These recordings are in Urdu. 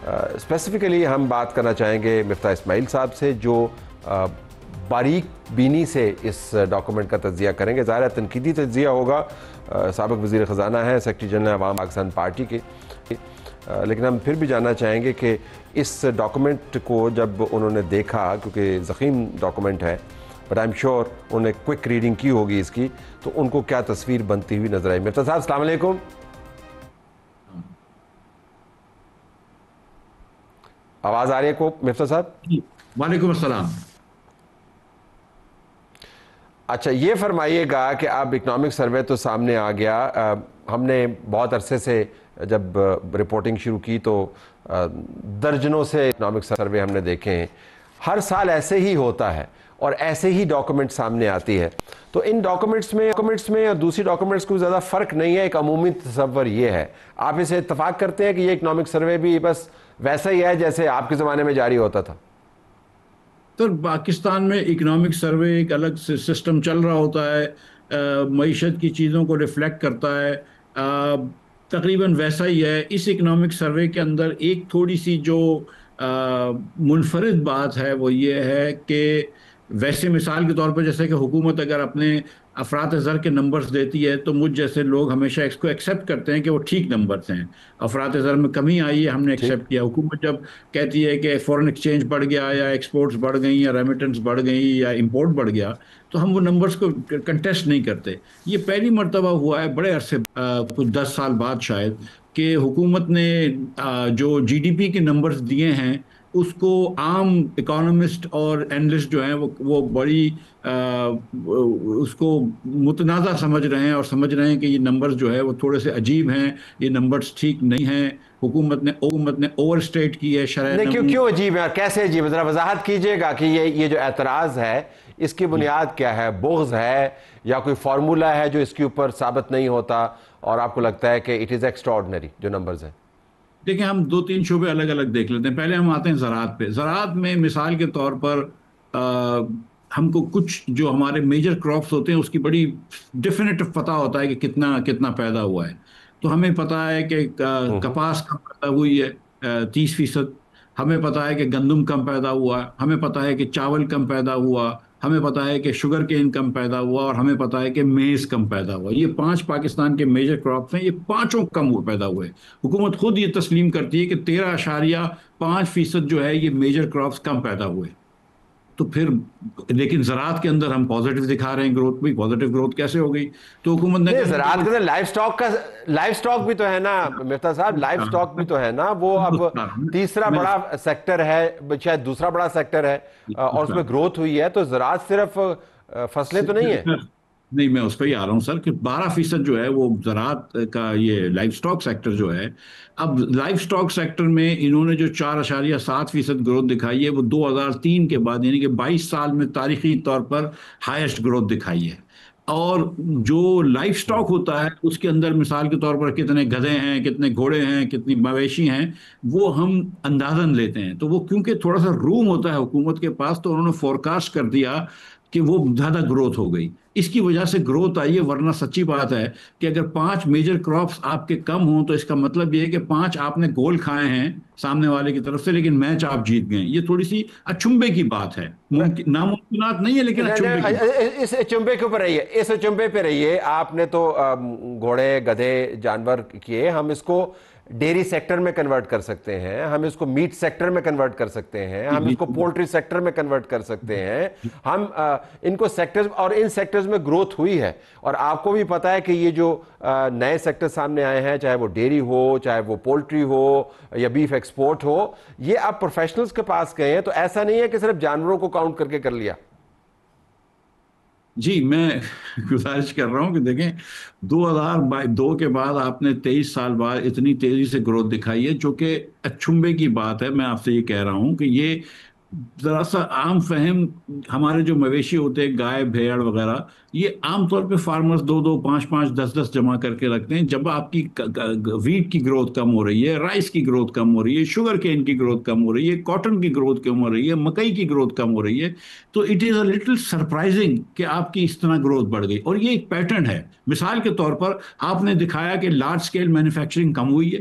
اسپیسیفکلی ہم بات کرنا چاہیں گے مفتاح اسماعیل صاحب سے، جو باریک بینی سے اس ڈاکومنٹ کا تجزیہ کریں گے. ظاہر ہے تنقیدی تجزیہ ہوگا، سابق وزیر خزانہ ہیں، سیکرٹری جنرل عوام پاکستان پارٹی کے، لیکن ہم پھر بھی جاننا چاہیں گے کہ اس ڈاکومنٹ کو جب انہوں نے دیکھا، کیونکہ ضخیم ڈاکومنٹ ہے، بٹ آئی ایم شیور انہوں نے کوئک ریڈنگ کی ہوگی اس کی، تو ان کو کیا تصویر بنتی ہوئی نظر آئی. مفتاح صاحب السلام علیکم. آواز آ رہی ہے کو مفتاح صاحب؟ وعلیکم السلام. اچھا، یہ فرمائیے گا کہ اب اکنامک سروے تو سامنے آ گیا. ہم نے بہت عرصے سے جب رپورٹنگ شروع کی تو درجنوں سے اکنامک سروے ہم نے دیکھے ہیں. ہر سال ایسے ہی ہوتا ہے اور ایسے ہی ڈاکومنٹ سامنے آتی ہے. تو ان ڈاکومنٹس میں اور دوسری ڈاکومنٹس کو زیادہ فرق نہیں ہے. ایک عمومی تصور یہ ہے، آپ اسے اتفاق کرتے ہیں کہ یہ اکنامک سروے بھی بس ویسا ہی ہے جیسے آپ کے زمانے میں جاری ہوتا تھا؟ تو پاکستان میں اکنامک سروے ایک الگ سسٹم چل رہا ہوتا ہے، معیشت کی چیزوں کو ریفلیکٹ کرتا ہے، تقریباً ویسا ہی ہے. اس اکنامک سروے کے اندر ایک تھوڑی سی جو منفرد بات ہے وہ یہ ہے کہ ویسے مثال کے طور پر جیسے کہ حکومت اگر اپنے افراط زر کے نمبرز دیتی ہے تو مجھ جیسے لوگ ہمیشہ اس کو ایکسیپٹ کرتے ہیں کہ وہ ٹھیک نمبرز ہیں، افراط زر میں کمی آئی ہے، ہم نے ٹھیک. ایکسیپٹ کیا. حکومت جب کہتی ہے کہ فورن ایکسچینج بڑھ گیا یا ایکسپورٹس بڑھ گئیں یا ریمیٹنس بڑھ گئی یا امپورٹ بڑھ گیا، تو ہم وہ نمبرز کو کنٹیسٹ نہیں کرتے. یہ پہلی مرتبہ ہوا ہے بڑے عرصے کچھ 10 سال بعد شاید کہ حکومت نے جو جی ڈی پی کے نمبرز دیے ہیں اس کو عام اکانومسٹ اور اینالسٹ جو ہیں وہ بڑی اس کو متنازع سمجھ رہے ہیں اور سمجھ رہے ہیں کہ یہ نمبرز جو ہے وہ تھوڑے سے عجیب ہیں، یہ نمبرز ٹھیک نہیں ہیں. حکومت نے اوور اسٹیٹ کی ہے شرح نہیں، کیوں عجیب ہے اور کیسے عجیب ہے؟ ذرا وضاحت کیجئے گا کہ یہ جو اعتراض ہے اس کی بنیاد کیا ہے؟ بغض ہے یا کوئی فارمولا ہے جو اس کے اوپر ثابت نہیں ہوتا اور آپ کو لگتا ہے کہ اٹ از ایکسٹراڈنری جو نمبرز ہیں؟ دیکھیں، ہم 2-3 شعبے الگ الگ دیکھ لیتے ہیں. پہلے ہم آتے ہیں زراعت پہ. زراعت میں مثال کے طور پر ہم کو کچھ جو ہمارے میجر کراپس ہوتے ہیں اس کی بڑی ڈیفینیٹو پتہ ہوتا ہے کہ کتنا پیدا ہوا ہے. تو ہمیں پتہ ہے کہ کپاس کم پیدا ہوئی ہے 30%. ہمیں پتہ ہے کہ گندم کم پیدا ہوا، ہمیں پتہ ہے کہ چاول کم پیدا ہوا، ہمیں پتہ ہے کہ شوگر کین کم پیدا ہوا، اور ہمیں پتہ ہے کہ میز کم پیدا ہوا. یہ 5 پاکستان کے میجر کراپس ہیں، یہ پانچوں کم پیدا ہوئے. حکومت خود یہ تسلیم کرتی ہے کہ 13.5% جو ہے یہ میجر کراپس کم پیدا ہوئے. تو پھر لیکن زراعت کے اندر ہم پازیٹیو دکھا رہے ہیں گروتھ بھی. پازیٹیو گروتھ کیسے ہو گئی؟ تو حکومت نے زراعت کے اندر لائف سٹاک بھی تو ہے نا مفتاح صاحب، لائف سٹاک بھی تو ہے نا، وہ اب تیسرا بڑا سیکٹر ہے، شاید دوسرا بڑا سیکٹر ہے اور اس میں گروتھ ہوئی ہے. تو زراعت صرف فصلیں تو نہیں ہیں. نہیں، میں اس پہ ہی آ رہا ہوں سر کہ 12% جو ہے وہ زراعت کا یہ لائف سٹاک سیکٹر جو ہے. اب لائف سٹاک سیکٹر میں انہوں نے جو 4.7% گروتھ دکھائی ہے وہ 2003 کے بعد یعنی کہ 22 سال میں تاریخی طور پر ہائیسٹ گروتھ دکھائی ہے. اور جو لائف سٹاک ہوتا ہے اس کے اندر مثال کے طور پر کتنے گدھے ہیں، کتنے گھوڑے ہیں، کتنی مویشی ہیں، وہ ہم اندازن لیتے ہیں. تو وہ کیونکہ تھوڑا سا روم ہوتا ہے حکومت کے پاس، تو انہوں نے فورکاسٹ کر دیا کہ وہ زیادہ گروتھ ہو گئی، اس کی وجہ سے گروتھ آئی ہے. ورنہ سچی بات ہے کہ اگر 5 میجر کراپس آپ کے کم ہوں تو اس کا مطلب یہ ہے کہ 5 آپ نے گول کھائے ہیں سامنے والے کی طرف سے لیکن میچ آپ جیت گئے. یہ تھوڑی سی اچنبے کی بات ہے، ناممکنات نہیں ہے لیکن اچنبے کی. اس چمبے کے اوپر رہیے، اس چمبے پہ رہیے. آپ نے تو گھوڑے گدھے جانور کیے، ہم اس کو ڈیری سیکٹر میں کنورٹ کر سکتے ہیں، ہم اس کو میٹ سیکٹر میں کنورٹ کر سکتے ہیں، ہم اس کو پولٹری سیکٹر میں کنورٹ کر سکتے ہیں. ہم ان کو سیکٹرز، اور ان سیکٹرز میں گروتھ ہوئی ہے. اور آپ کو بھی پتہ ہے کہ یہ جو نئے سیکٹر سامنے آئے ہیں، چاہے وہ ڈیری ہو، چاہے وہ پولٹری ہو یا بیف ایکسپورٹ ہو، یہ آپ پروفیشنلز کے پاس گئے ہیں. تو ایسا نہیں ہے کہ صرف جانوروں کو کاؤنٹ کر کے کر لیا. جی، میں گزارش کر رہا ہوں کہ دیکھیں 2002 کے بعد آپ نے 23 سال بعد اتنی تیزی سے گروتھ دکھائی ہے جو کہ اچھمبے کی بات ہے. میں آپ سے یہ کہہ رہا ہوں کہ یہ ذرا سا عام فہم، ہمارے جو مویشی ہوتے ہیں گائے بھیڑ وغیرہ، یہ عام طور پہ فارمرز 2-2 5-5 10-10 جمع کر کے رکھتے ہیں. جب آپ کی ویٹ کی گروتھ کم ہو رہی ہے، رائس کی گروتھ کم ہو رہی ہے، شوگر کین کی گروتھ کم ہو رہی ہے، کاٹن کی گروتھ کم ہو رہی ہے، مکئی کی گروتھ کم ہو رہی ہے، تو it is a little surprising کہ آپ کی اس طرح گروتھ بڑھ گئی. اور یہ ایک پیٹرن ہے. مثال کے طور پر آپ نے دکھایا کہ لارج سکیل مینوفیکچرنگ کم ہوئی ہے،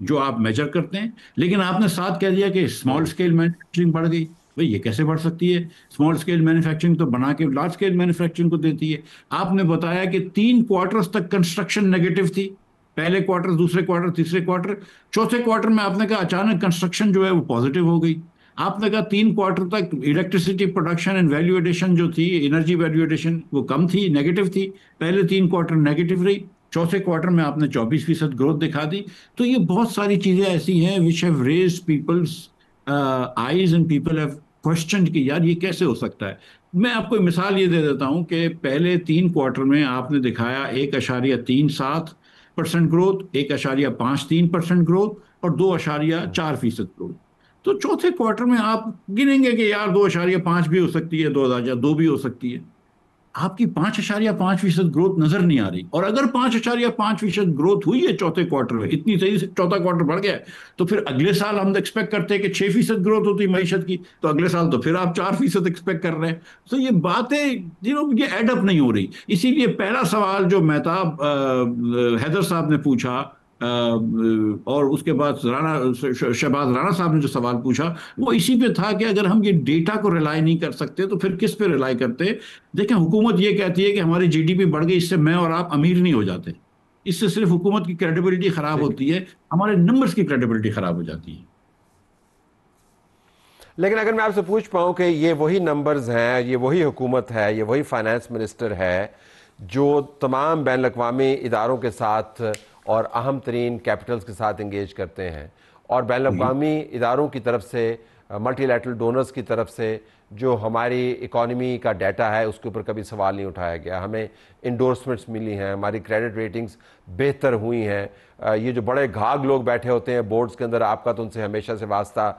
جو آپ میجر کرتے ہیں، لیکن آپ نے ساتھ کہہ دیا کہ اسمال اسکیل مینوفیکچرنگ بڑھ گئی. بھئی یہ کیسے بڑھ سکتی ہے؟ اسمال اسکیل مینوفیکچرنگ تو بنا کے لارج اسکیل مینوفیکچرنگ کو دیتی ہے. آپ نے بتایا کہ 3 کوارٹرز تک کنسٹرکشن نیگیٹو تھی، پہلے کوارٹر، دوسرے کوارٹر، تیسرے کوارٹر. چوتھے کوارٹر میں آپ نے کہا اچانک کنسٹرکشن جو ہے وہ پازیٹیو ہو گئی. آپ نے کہا 3 کوارٹر تک electricity production and value addition جو تھی، انرجی ویلیو ایڈیشن، وہ کم تھی، نیگیٹو تھی. پہلے 3 کوارٹر نیگیٹو رہی، چوتھے کوارٹر میں آپ نے 24% گروتھ دکھا دی. تو یہ بہت ساری چیزیں ایسی ہیں which have raised people's eyes and people have questioned کہ یار یہ کیسے ہو سکتا ہے. میں آپ کو مثال یہ دے دیتا ہوں کہ پہلے 3 کوارٹر میں آپ نے دکھایا 1.37% گروتھ، 1.53% گروتھ، اور 2.4% گروتھ. تو چوتھے کوارٹر میں آپ گنیں گے کہ یار 2.5 بھی ہو سکتی ہے، 2 بھی ہو سکتی ہے. آپ کی 5.5% گروتھ نظر نہیں آ رہی. اور اگر 5.5% گروتھ ہوئی ہے چوتھے کوارٹر میں، اتنی تیزی سے چوتھا کوارٹر بڑھ گیا ہے، تو پھر اگلے سال ہم ایکسپیکٹ کرتے ہیں کہ 6% گروتھ ہوتی معیشت کی، تو اگلے سال تو پھر آپ 4% ایکسپیکٹ کر رہے ہیں. تو یہ باتیں یہ ایڈ اپ نہیں ہو رہی. اسی لیے پہلا سوال جو مہتاب حیدر صاحب نے پوچھا، اور اس کے بعد شہباز رانا صاحب نے جو سوال پوچھا، وہ اسی پہ تھا کہ اگر ہم یہ ڈیٹا کو ریلائی نہیں کر سکتے تو پھر کس پہ ریلائی کرتے. دیکھیں حکومت یہ کہتی ہے کہ ہماری جی ڈی پی بڑھ گئی، اس سے میں اور آپ امیر نہیں ہو جاتے. اس سے صرف حکومت کی کریڈیبلٹی خراب ٹھیک ہے. ہوتی ہے، ہمارے نمبرز کی کریڈیبلٹی خراب ہو جاتی ہے. لیکن اگر میں آپ سے پوچھ پاؤں کہ یہ وہی نمبرز ہیں، یہ وہی حکومت ہے، یہ وہی فائنانس منسٹر ہے جو تمام بین الاقوامی اداروں کے ساتھ اور اہم ترین کیپٹلز کے ساتھ انگیج کرتے ہیں، اور بین جی الاقوامی اداروں کی طرف سے، ملٹی لیٹرل ڈونرز کی طرف سے جو ہماری اکانومی کا ڈیٹا ہے اس کے اوپر کبھی سوال نہیں اٹھایا گیا. ہمیں انڈورسمنٹس ملی ہیں، ہماری کریڈٹ ریٹنگز بہتر ہوئی ہیں. یہ جو بڑے گھاگ لوگ بیٹھے ہوتے ہیں بورڈز کے اندر، آپ کا تو ان سے ہمیشہ سے واسطہ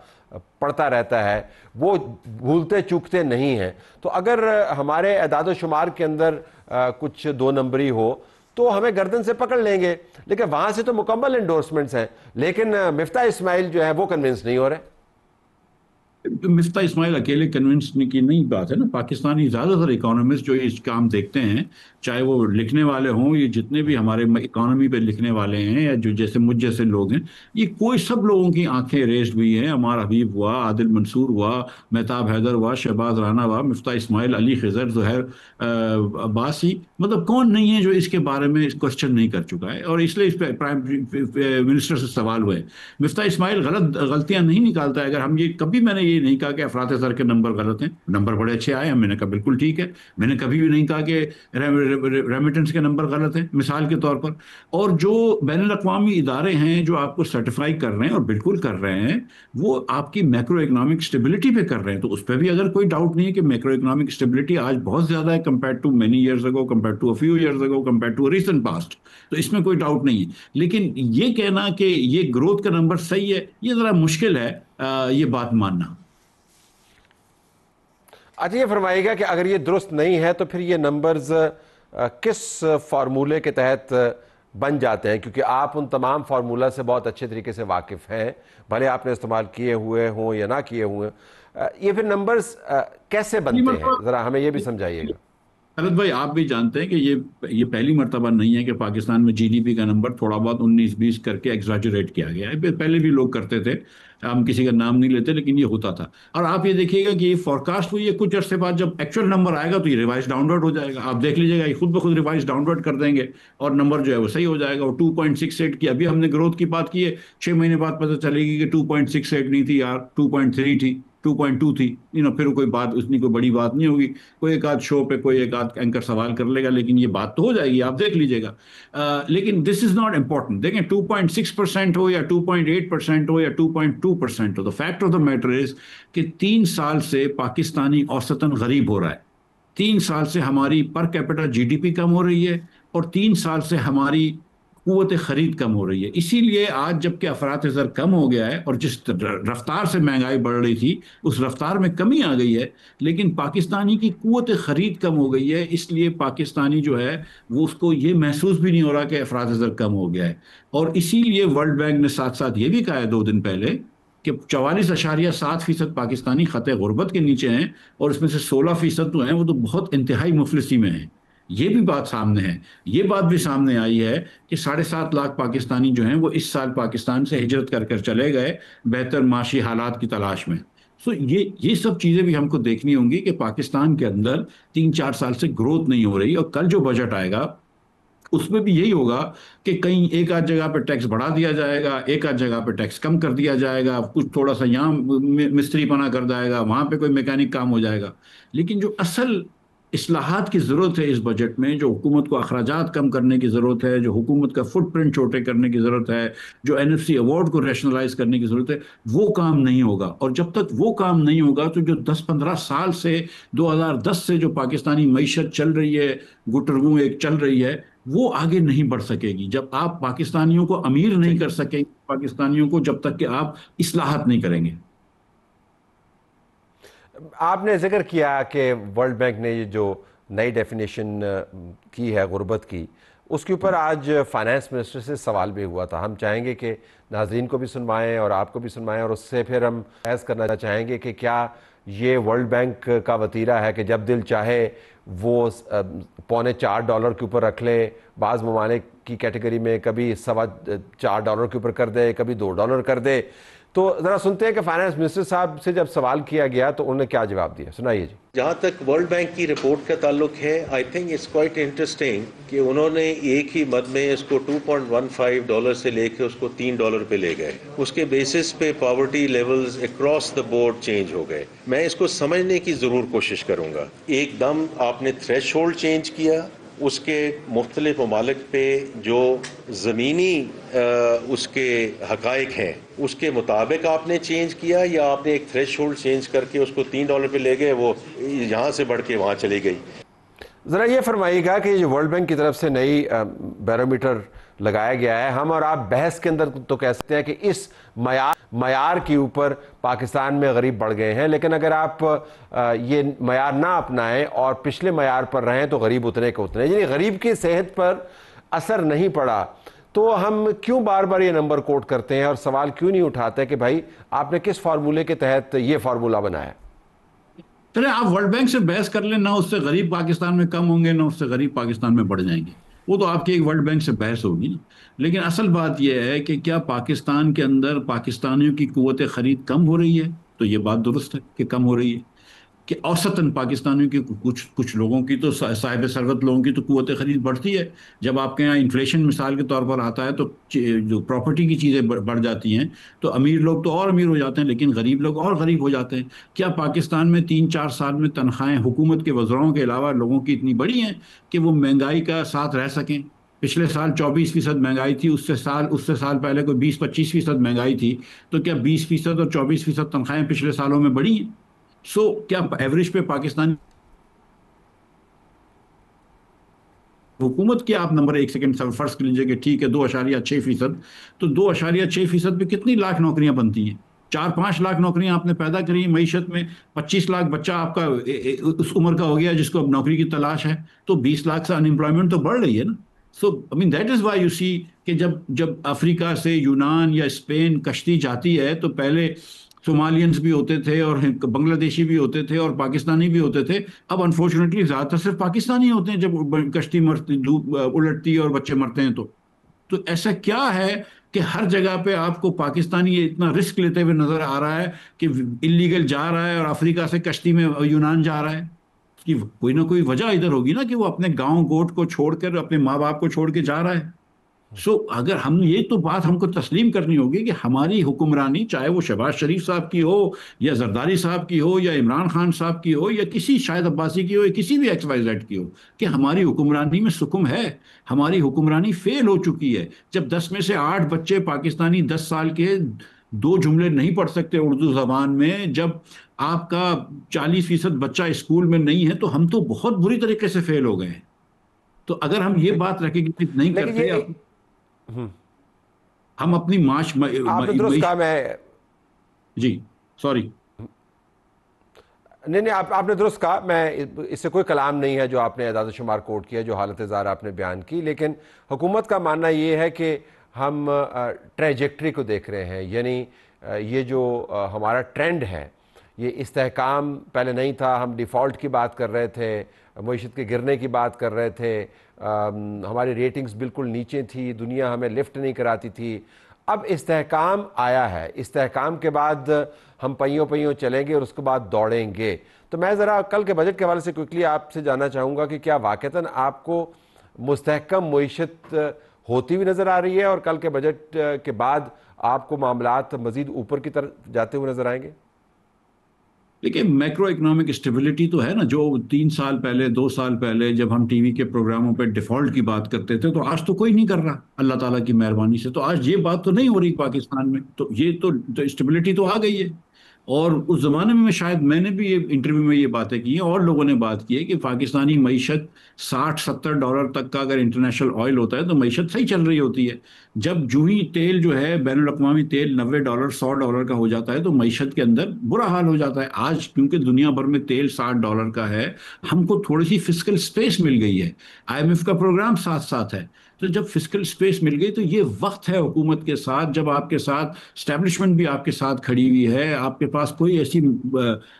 پڑتا رہتا ہے، وہ بھولتے چوکتے نہیں ہیں. تو اگر ہمارے اعداد و شمار کے اندر کچھ 2 نمبری ہو تو ہمیں گردن سے پکڑ لیں گے، لیکن وہاں سے تو مکمل انڈورسمنٹس ہیں. لیکن مفتاح اسماعیل جو ہے وہ کنونس نہیں ہو رہے. مفتاح اسماعیل اکیلے کنونس کی نہیں بات ہے نا. پاکستانی زیادہ تر اکانومسٹ جو یہ کام دیکھتے ہیں، چاہے وہ لکھنے والے ہوں، یہ جتنے بھی ہمارے اکانومی پہ لکھنے والے ہیں، یا جو جیسے مجھ جیسے لوگ ہیں، یہ کوئی سب لوگوں کی آنکھیں ریزڈ ہوئی ہیں. عمار حبیب ہوا، عادل منصور ہوا، مہتاب حیدر ہوا، شہباز رانا ہوا، مفتاح اسماعیل، علی خضر، زہیر عباسی، مطلب کون نہیں ہے جو اس کے بارے میں کوشچن نہیں کر چکا ہے. اور اس لیے اس پہ پرائم منسٹر سے سوال ہوئے. مفتاح اسماعیل غلطیاں نہیں نکالتا ہے. اگر ہم کبھی میں نے یہ نہیں کہا کہ افراط زر کے نمبر غلط ہیں، نمبر بڑے اچھے آئے ہیں، میں نے کہا بالکل ٹھیک ہے. میں نے کبھی بھی نہیں کہا کہ ریمیٹنس کے نمبر غلط ہیں، مثال کے طور پر. اور جو بین الاقوامی ادارے ہیں جو آپ کو سرٹیفائی کر رہے ہیں، اور بالکل کر رہے ہیں، وہ آپ کی میکرو اکنامک اسٹیبلٹی پہ کر رہے ہیں. تو اس پہ بھی اگر کوئی ڈاؤٹ نہیں ہے کہ میکرو اکنامک اسٹیبلٹی آج بہت زیادہ ہے compare to many years ago, compare to a few years ago, compare to recent past. تو اس میں کوئی ڈاؤٹ نہیں ہے. لیکن یہ کہنا کہ یہ گروتھ کا نمبر صحیح ہے، یہ ذرا مشکل ہے یہ بات ماننا. اچھا، یہ فرمائیے گا کہ اگر یہ درست نہیں ہے تو پھر یہ نمبرز کس فارمولے کے تحت بن جاتے ہیں؟ کیونکہ آپ ان تمام فارمولہ سے بہت اچھے طریقے سے واقف ہیں، بھلے آپ نے استعمال کیے ہوئے ہوں یا نہ کیے ہوئے. یہ پھر نمبرز کیسے بنتے ہیں؟ ذرا ہمیں یہ بھی سمجھائیے گا. حضرت بھائی آپ بھی جانتے ہیں کہ یہ پہلی مرتبہ نہیں ہے کہ پاکستان میں جی ڈی پی کا نمبر تھوڑا بہت 19-20 کر کے ایگزاجریٹ کیا گیا ہے. پہلے بھی لوگ کرتے تھے، ہم کسی کا نام نہیں لیتے، لیکن یہ ہوتا تھا. اور آپ یہ دیکھیے گا کہ یہ فورکاسٹ ہوئی ہے، کچھ عرصے بعد جب ایکچوئل نمبر آئے گا تو یہ ریوائز ڈاؤن ورڈ ہو جائے گا. آپ دیکھ لیجیے گا، یہ خود بخود ریوائز ڈاؤن ورڈ کر دیں گے اور نمبر جو ہے وہ صحیح ہو جائے گا. اور 2.68 کی ابھی ہم نے گروتھ کی بات کی ہے، 6 مہینے بعد پتہ چلے گی کہ 2.68 نہیں تھی یار، 2.3 تھی، 2.2 تھی. پھر کوئی بات اتنی کوئی بڑی بات نہیں ہوگی. کوئی ایک آدھ شو پہ کوئی ایک آدھ اینکر سوال کر لے گا، لیکن یہ بات تو ہو جائے گی، آپ دیکھ لیجیے گا. لیکن دس از ناٹ امپورٹنٹ. دیکھیں 2.6% ہو یا 2.8% ہو یا 2.2% ہو، the fact of the matter is کہ 3 سال سے پاکستانی اوسطاً غریب ہو رہا ہے. 3 سال سے ہماری per capita G D P کم ہو رہی ہے، اور 3 سال سے ہماری قوت خرید کم ہو رہی ہے. اسی لیے آج جب کہ افراط زر کم ہو گیا ہے، اور جس رفتار سے مہنگائی بڑھ رہی تھی اس رفتار میں کمی آ گئی ہے، لیکن پاکستانی کی قوت خرید کم ہو گئی ہے. اس لیے پاکستانی جو ہے وہ اس کو یہ محسوس بھی نہیں ہو رہا کہ افراط زر کم ہو گیا ہے. اور اسی لیے ورلڈ بینک نے ساتھ ساتھ یہ بھی کہا ہے 2 دن پہلے کہ 44.7% پاکستانی خطے غربت کے نیچے ہیں، اور اس میں سے 16% تو ہیں وہ تو بہت انتہائی مفلسی میں ہیں. یہ بھی بات سامنے ہے. یہ بات بھی سامنے آئی ہے کہ 7.5 لاکھ پاکستانی جو ہیں وہ اس سال پاکستان سے ہجرت کر کر چلے گئے بہتر معاشی حالات کی تلاش میں. سو یہ سب چیزیں بھی ہم کو دیکھنی ہوں گی کہ پاکستان کے اندر 3-4 سال سے گروتھ نہیں ہو رہی، اور کل جو بجٹ آئے گا اس میں بھی یہی ہوگا کہ کہیں ایک آدھ جگہ پہ ٹیکس بڑھا دیا جائے گا، ایک آدھ جگہ پہ ٹیکس کم کر دیا جائے گا، کچھ تھوڑا سا یہاں مستری پنا کر جائے گا، وہاں پہ کوئی میکینک کام ہو جائے گا. لیکن جو اصل اصلاحات کی ضرورت ہے اس بجٹ میں، جو حکومت کو اخراجات کم کرنے کی ضرورت ہے، جو حکومت کا فٹ پرنٹ چھوٹے کرنے کی ضرورت ہے، جو NFC ایوارڈ کو ریشنلائز کرنے کی ضرورت ہے، وہ کام نہیں ہوگا. اور جب تک وہ کام نہیں ہوگا تو جو 10-15 سال سے 2010 سے جو پاکستانی معیشت چل رہی ہے، گٹرگوں ایک چل رہی ہے، وہ آگے نہیں بڑھ سکے گی. جب آپ پاکستانیوں کو امیر نہیں ٹھیک. کر سکیں گے پاکستانیوں کو، جب تک کہ آپ اصلاحات نہیں کریں گے. آپ نے ذکر کیا کہ ورلڈ بینک نے یہ جو نئی ڈیفینیشن کی ہے غربت کی، اس کے اوپر آج فائنانس منسٹر سے سوال بھی ہوا تھا. ہم چاہیں گے کہ ناظرین کو بھی سنوائیں اور آپ کو بھی سنوائیں، اور اس سے پھر ہم بحث کرنا چاہیں گے کہ کیا یہ ورلڈ بینک کا وتیرہ ہے کہ جب دل چاہے وہ $4.25 کے اوپر رکھ لیں، بعض ممالک کی کیٹیگری میں کبھی $4.25 کے اوپر کر دے، کبھی $2 کر دے. تو ذرا سنتے ہیں کہ فائنانس منسٹر صاحب سے جب سوال کیا گیا تو انہوں نے کیا جواب دیا، سنائیے جی. جہاں تک ورلڈ بینک کی رپورٹ کا تعلق ہے، I think it's quite interesting کہ انہوں نے ایک ہی مد میں اس کو $2.15 سے لے کے اس کو $3 پہ لے گئے. اس کے بیسس پہ poverty levels across the board change ہو گئے. میں اس کو سمجھنے کی ضرور کوشش کروں گا. ایک دم آپ نے تھریش ہولڈ چینج کیا، اس کے مختلف ممالک پہ جو زمینی اس کے حقائق ہیں اس کے مطابق آپ نے چینج کیا، یا آپ نے ایک تھریش ہولڈ چینج کر کے اس کو $3 پہ لے گئے، وہ یہاں سے بڑھ کے وہاں چلی گئی. ذرا یہ فرمائیے گا کہ جو ورلڈ بینک کی طرف سے نئی بیرومیٹر لگایا گیا ہے، ہم اور آپ بحث کے اندر تو کہہ سکتے ہیں کہ اس معیار کے اوپر پاکستان میں غریب بڑھ گئے ہیں، لیکن اگر آپ یہ معیار نہ اپنائیں اور پچھلے معیار پر رہیں تو غریب اتنے کے اتنے، یعنی غریب کی صحت پر اثر نہیں پڑا. تو ہم کیوں بار بار یہ نمبر کوٹ کرتے ہیں اور سوال کیوں نہیں اٹھاتے کہ بھائی آپ نے کس فارمولے کے تحت یہ فارمولہ بنایا؟ چلے آپ ورلڈ بینک سے بحث کر لیں، نہ اس سے غریب پاکستان میں کم ہوں گے، نہ اس سے غریب پاکستان میں بڑھ جائیں گے. وہ تو آپ کی ایک ورلڈ بینک سے بحث ہوگی نا. لیکن اصل بات یہ ہے کہ کیا پاکستان کے اندر پاکستانیوں کی قوت خرید کم ہو رہی ہے؟ تو یہ بات درست ہے کہ کم ہو رہی ہے. کہ اوسطاً پاکستانیوں کی کچھ لوگوں کی تو صاحب ثروت لوگوں کی تو قوت خرید بڑھتی ہے. جب آپ کے یہاں انفلیشن مثال کے طور پر آتا ہے تو جو پراپرٹی کی چیزیں بڑھ جاتی ہیں تو امیر لوگ تو اور امیر ہو جاتے ہیں، لیکن غریب لوگ اور غریب ہو جاتے ہیں. کیا پاکستان میں 3-4 سال میں تنخواہیں حکومت کے وزراؤں کے علاوہ لوگوں کی اتنی بڑی ہیں کہ وہ مہنگائی کا ساتھ رہ سکیں؟ پچھلے سال 24% مہنگائی تھی، اس سے سال پہلے کوئی 20-25% مہنگائی تھی. تو کیا 20% اور 24% تنخواہیں پچھلے سالوں میں بڑھی ہیں؟ کیا ایوریج پہ پاکستانی حکومت کی آپ نمبر ایک سیکنڈ فرض کر لیجیے کہ ٹھیک ہے 2.6%، تو 2.6% پہ کتنی لاکھ نوکریاں بنتی ہیں؟ 4-5 لاکھ نوکریاں آپ نے پیدا کری ہیں معیشت میں. 25 لاکھ بچہ آپ کا اس عمر کا ہو گیا جس کو اب نوکری کی تلاش ہے، تو 20 لاکھ سے انمپلائمنٹ تو بڑھ رہی ہے نا. دیٹ از وائی یو سی کہ جب افریقہ سے یونان یا اسپین کشتی جاتی ہے تو پہلے صومالینز بھی ہوتے تھے اور بنگلہ دیشی بھی ہوتے تھے اور پاکستانی بھی ہوتے تھے. اب انفارچونیٹلی زیادہ تر صرف پاکستانی ہوتے ہیں جب کشتی الٹتی ہے اور بچے مرتے ہیں. تو ایسا کیا ہے کہ ہر جگہ پہ آپ کو پاکستانی اتنا رسک لیتے ہوئے نظر آ رہا ہے کہ اللیگل جا رہا ہے اور افریقہ سے کشتی میں یونان جا رہا ہے؟ اس کی کوئی نہ کوئی وجہ ادھر ہوگی نا کہ وہ اپنے گاؤں گوٹ کو چھوڑ کر اپنے ماں باپ کو چھوڑ کے جا رہا ہے. اگر یہ تو بات ہم کو تسلیم کرنی ہوگی کہ ہماری حکمرانی، چاہے وہ شہباز شریف صاحب کی ہو یا زرداری صاحب کی ہو یا عمران خان صاحب کی ہو یا کسی شاہد عباسی کی ہو یا کسی بھی XYZ کی ہو، کہ ہماری حکمرانی میں سکم ہے. ہماری حکمرانی فیل ہو چکی ہے. جب 10 میں سے 8 بچے پاکستانی 10 سال کے 2 جملے نہیں پڑھ سکتے اردو زبان میں، جب آپ کا 40% بچہ اسکول میں نہیں ہے، تو ہم تو بہت بری طریقے سے فیل ہو گئے ہیں. تو اگر ہم یہ بات ریکگنائز نہیں لیکن کرتے، یہ ہم اپنی آپ نے درست کہا، میں جی سوری نہیں آپ نے درست کہا، میں اس سے کوئی کلام نہیں ہے جو آپ نے اعداد و شمار کوٹ کیا، جو حالت زار آپ نے بیان کی. لیکن حکومت کا ماننا یہ ہے کہ ہم ٹریجیکٹری کو دیکھ رہے ہیں، یعنی یہ جو ہمارا ٹرینڈ ہے یہ استحکام پہلے نہیں تھا، ہم ڈیفالٹ کی بات کر رہے تھے، معیشت کے گرنے کی بات کر رہے تھے، ہماری ریٹنگز بالکل نیچے تھی، دنیا ہمیں لفٹ نہیں کراتی تھی. اب استحکام آیا ہے، استحکام کے بعد ہم پہیوں چلیں گے اور اس کے بعد دوڑیں گے. تو میں ذرا کل کے بجٹ کے حوالے سے کوئکلی آپ سے جاننا چاہوں گا کہ کیا واقعتاً آپ کو مستحکم معیشت ہوتی ہوئی نظر آ رہی ہے، اور کل کے بجٹ کے بعد آپ کو معاملات مزید اوپر کی طرف جاتے ہوئے نظر آئیں گے؟ دیکھیں، میکرو اکنامک اسٹیبلٹی تو ہے نا، جو 3 سال پہلے 2 سال پہلے جب ہم ٹی وی کے پروگراموں پہ ڈیفالٹ کی بات کرتے تھے، تو آج تو کوئی نہیں کر رہا اللہ تعالیٰ کی مہربانی سے. تو آج یہ بات تو نہیں ہو رہی پاکستان میں، تو یہ تو اسٹیبلٹی تو آ گئی ہے. اور اس زمانے میں شاید میں نے بھی یہ انٹرویو میں یہ باتیں کی ہیں، اور لوگوں نے بات کی ہے کہ پاکستانی معیشت $60-70 تک کا اگر انٹرنیشنل آئل ہوتا ہے تو معیشت صحیح چل رہی ہوتی ہے. جب جوہی تیل جو ہے بین الاقوامی تیل $90 $100 کا ہو جاتا ہے تو معیشت کے اندر برا حال ہو جاتا ہے. آج کیونکہ دنیا بھر میں تیل $60 کا ہے، ہم کو تھوڑی سی فسکل سپیس مل گئی ہے. IMF کا پروگرام ساتھ ساتھ ہے. تو جب فسکل سپیس مل گئی تو یہ وقت ہے حکومت کے ساتھ، جب آپ کے ساتھ اسٹیبلشمنٹ بھی آپ کے ساتھ کھڑی ہوئی ہے، آپ کے پاس کوئی ایسی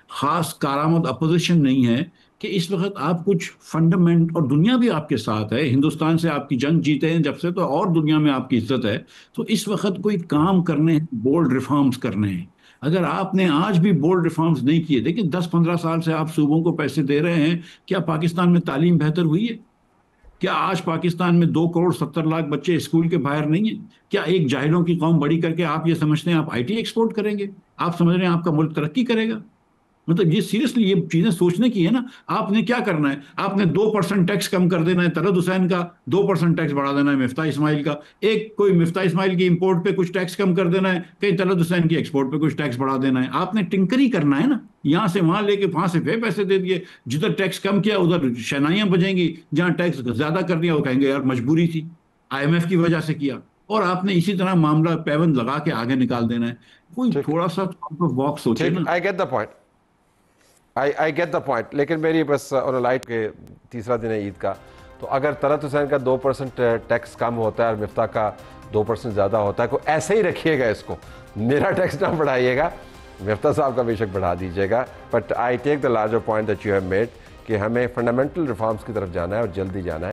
خاص کارآمد اپوزیشن نہیں ہے کہ اس وقت آپ کچھ فنڈامنٹ، اور دنیا بھی آپ کے ساتھ ہے. ہندوستان سے آپ کی جنگ جیتے ہیں جب سے، تو اور دنیا میں آپ کی عزت ہے. تو اس وقت کوئی کام کرنے ہیں، بولڈ ریفارمز کرنے ہیں. اگر آپ نے آج بھی بولڈ ریفارمز نہیں کیے، دیکھیں 10-15 سال سے آپ صوبوں کو پیسے دے رہے ہیں، کیا پاکستان میں تعلیم بہتر ہوئی ہے؟ کیا آج پاکستان میں 2.70 کروڑ بچے اسکول کے باہر نہیں ہیں؟ کیا ایک جاہلوں کی قوم بڑی کر کے آپ یہ سمجھتے ہیں آپ آئی ٹی ایکسپورٹ کریں گے؟ آپ سمجھ رہے ہیں آپ کا ملک ترقی کرے گا؟ مطلب یہ سیریسلی یہ چیزیں سوچنے کی ہے نا. آپ نے کیا کرنا ہے؟ آپ نے 2% ٹیکس کم کر دینا ہے طلعت حسین کا، 2% ٹیکس بڑھا دینا ہے مفتاح اسماعیل کا. کوئی مفتاح اسماعیل کی امپورٹ پہ کچھ ٹیکس کم کر دینا ہے، کہیں طلعت حسین کی ایکسپورٹ پہ کچھ ٹیکس بڑھا دینا ہے. آپ نے ٹنکری کرنا ہے نا، یہاں سے وہاں لے کے وہاں سے پیسے دے دیے. جدھر ٹیکس کم کیا ادھر شہنائیاں بجیں گی، جہاں ٹیکس زیادہ کر دیا وہ کہیں گے یار مجبوری تھی، IMF کی وجہ سے کیا. اور آپ نے اسی طرح معاملہ پیوند لگا کے آگے نکال دینا ہے. کوئی تھوڑا سا واک سوچے نا. I get the point, I get the point. لیکن میری بس آن لائٹ کے تیسرا دن ہے عید کا، تو اگر طلعت حسین کا 2% ٹیکس کم ہوتا ہے اور مفتاح کا 2% زیادہ ہوتا ہے، کوئی ایسے ہی رکھیے گا اس کو، میرا ٹیکس نہ بڑھائیے گا، مفتاح صاحب کا بے شک بڑھا دیجیے گا. But I take the larger point that you have made کہ ہمیں فنڈامنٹل ریفارمز کی طرف جانا ہے اور جلدی جانا ہے.